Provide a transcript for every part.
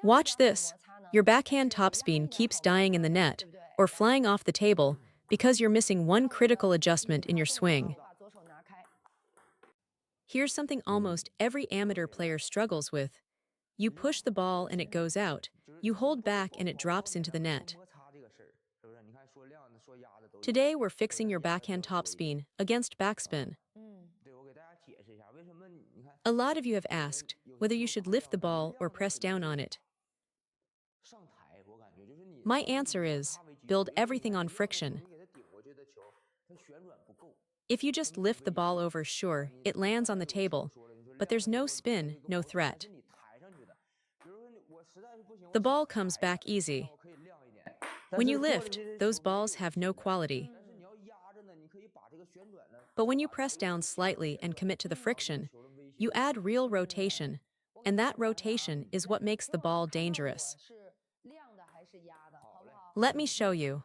Watch this. Your backhand topspin keeps dying in the net or flying off the table because you're missing one critical adjustment in your swing. Here's something almost every amateur player struggles with. You push the ball and it goes out. You hold back and it drops into the net. Today we're fixing your backhand topspin against backspin. A lot of you have asked whether you should lift the ball or press down on it. My answer is, build everything on friction. If you just lift the ball over, sure, it lands on the table, but there's no spin, no threat. The ball comes back easy. When you lift, those balls have no quality. But when you press down slightly and commit to the friction, you add real rotation, and that rotation is what makes the ball dangerous. Let me show you.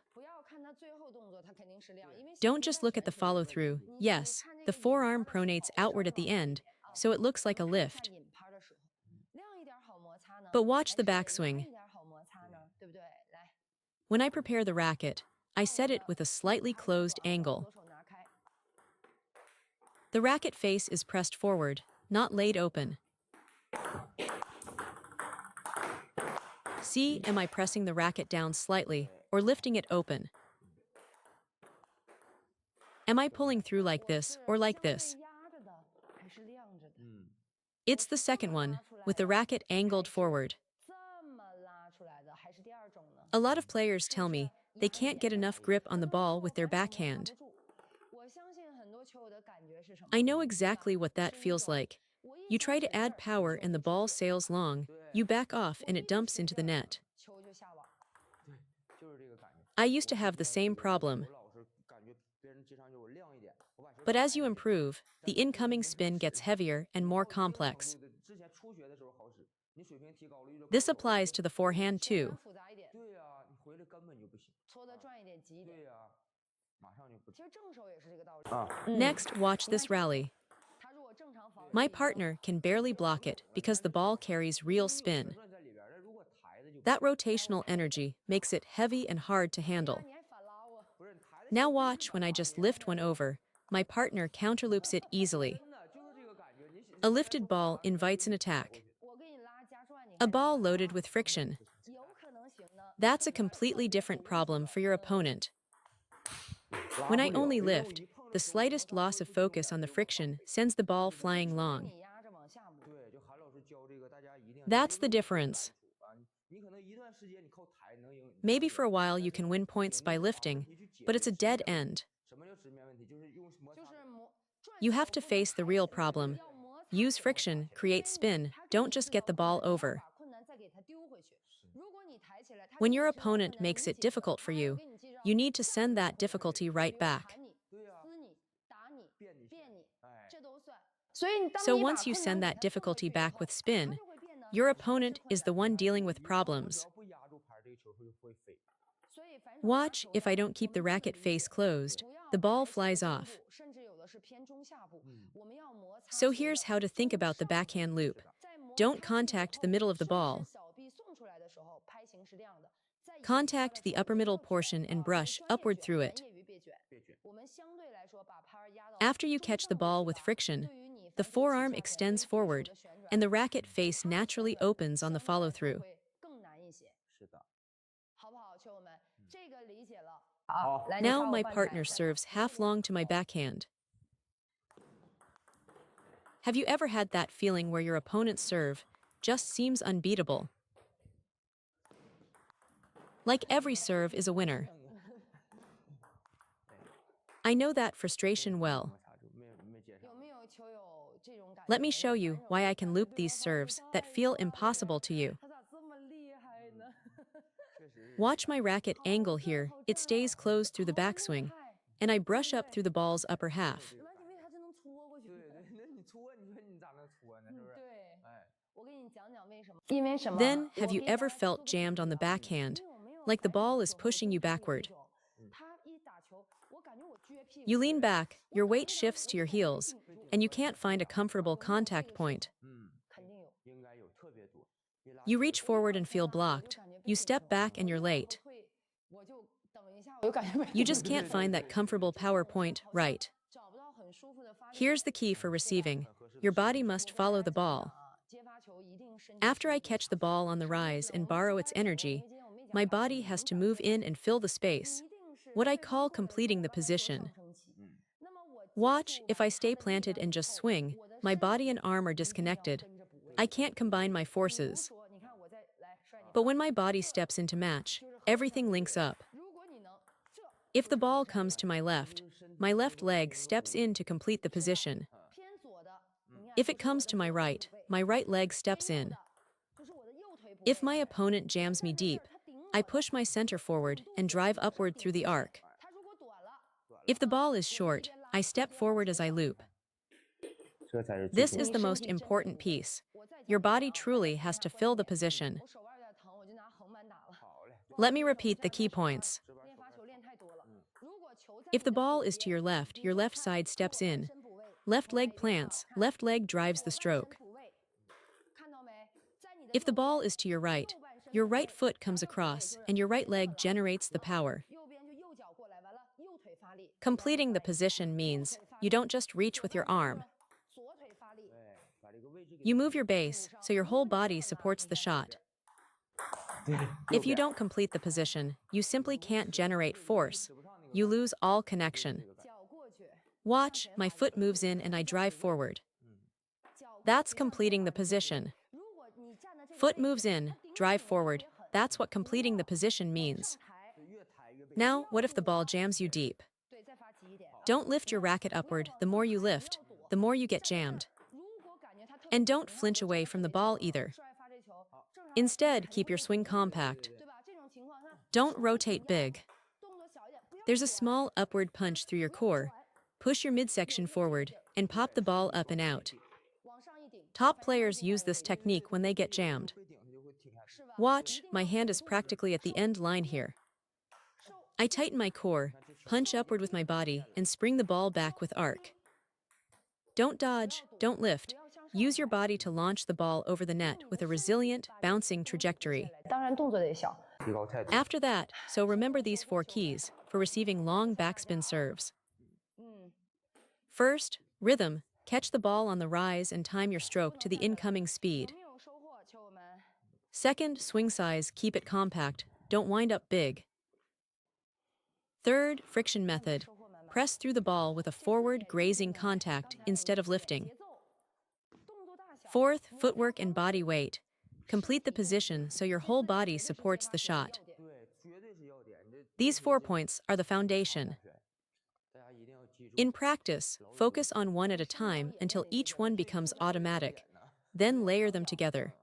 Don't just look at the follow-through. Yes, the forearm pronates outward at the end, so it looks like a lift. But watch the backswing. When I prepare the racket, I set it with a slightly closed angle. The racket face is pressed forward, not laid open. See, am I pressing the racket down slightly or lifting it open? Am I pulling through like this or like this? It's the second one, with the racket angled forward. A lot of players tell me they can't get enough grip on the ball with their backhand. I know exactly what that feels like. You try to add power and the ball sails long, you back off and it dumps into the net. I used to have the same problem. But as you improve, the incoming spin gets heavier and more complex. This applies to the forehand too. Next, watch this rally. My partner can barely block it because the ball carries real spin. That rotational energy makes it heavy and hard to handle. Now watch when I just lift one over. My partner counterloops it easily. A lifted ball invites an attack. A ball loaded with friction. That's a completely different problem for your opponent. When I only lift, the slightest loss of focus on the friction sends the ball flying long. That's the difference. Maybe for a while you can win points by lifting, but it's a dead end. You have to face the real problem. Use friction, create spin, don't just get the ball over. When your opponent makes it difficult for you, you need to send that difficulty right back. So once you send that difficulty back with spin, your opponent is the one dealing with problems. Watch, if I don't keep the racket face closed, the ball flies off. So here's how to think about the backhand loop. Don't contact the middle of the ball. Contact the upper middle portion and brush upward through it. After you catch the ball with friction, the forearm extends forward, and the racket face naturally opens on the follow-through. Now my partner serves half long to my backhand. Have you ever had that feeling where your opponent's serve just seems unbeatable? Like every serve is a winner. I know that frustration well. Let me show you why I can loop these serves that feel impossible to you. Watch my racket angle here, it stays closed through the backswing, and I brush up through the ball's upper half. Then, have you ever felt jammed on the backhand, like the ball is pushing you backward? You lean back, your weight shifts to your heels, and you can't find a comfortable contact point. You reach forward and feel blocked. You step back and you're late. You just can't find that comfortable power point, right? Here's the key for receiving. Your body must follow the ball. After I catch the ball on the rise and borrow its energy, my body has to move in and fill the space, what I call completing the position. Watch, if I stay planted and just swing, my body and arm are disconnected. I can't combine my forces. But when my body steps into match, everything links up. If the ball comes to my left leg steps in to complete the position. If it comes to my right leg steps in. If my opponent jams me deep, I push my center forward and drive upward through the arc. If the ball is short, I step forward as I loop. This is the most important piece. Your body truly has to fill the position. Let me repeat the key points. If the ball is to your left side steps in. Left leg plants, left leg drives the stroke. If the ball is to your right foot comes across and your right leg generates the power. Completing the position means you don't just reach with your arm. You move your base so your whole body supports the shot. If you don't complete the position, you simply can't generate force. You lose all connection. Watch, my foot moves in and I drive forward. That's completing the position. Foot moves in, drive forward. That's what completing the position means. Now, what if the ball jams you deep? Don't lift your racket upward. The more you lift, the more you get jammed. And don't flinch away from the ball either. Instead, keep your swing compact. Don't rotate big. There's a small upward punch through your core. Push your midsection forward and pop the ball up and out. Top players use this technique when they get jammed. Watch, my hand is practically at the end line here. I tighten my core, punch upward with my body, and spring the ball back with arc. Don't dodge, don't lift. Use your body to launch the ball over the net with a resilient, bouncing trajectory. After that, so remember these 4 keys for receiving long backspin serves. First, rhythm. Catch the ball on the rise and time your stroke to the incoming speed. Second, swing size. Keep it compact. Don't wind up big. Third, friction method. Press through the ball with a forward, grazing contact instead of lifting. Fourth, footwork and body weight. Complete the position so your whole body supports the shot. These 4 points are the foundation. In practice, focus on one at a time until each one becomes automatic. Then layer them together.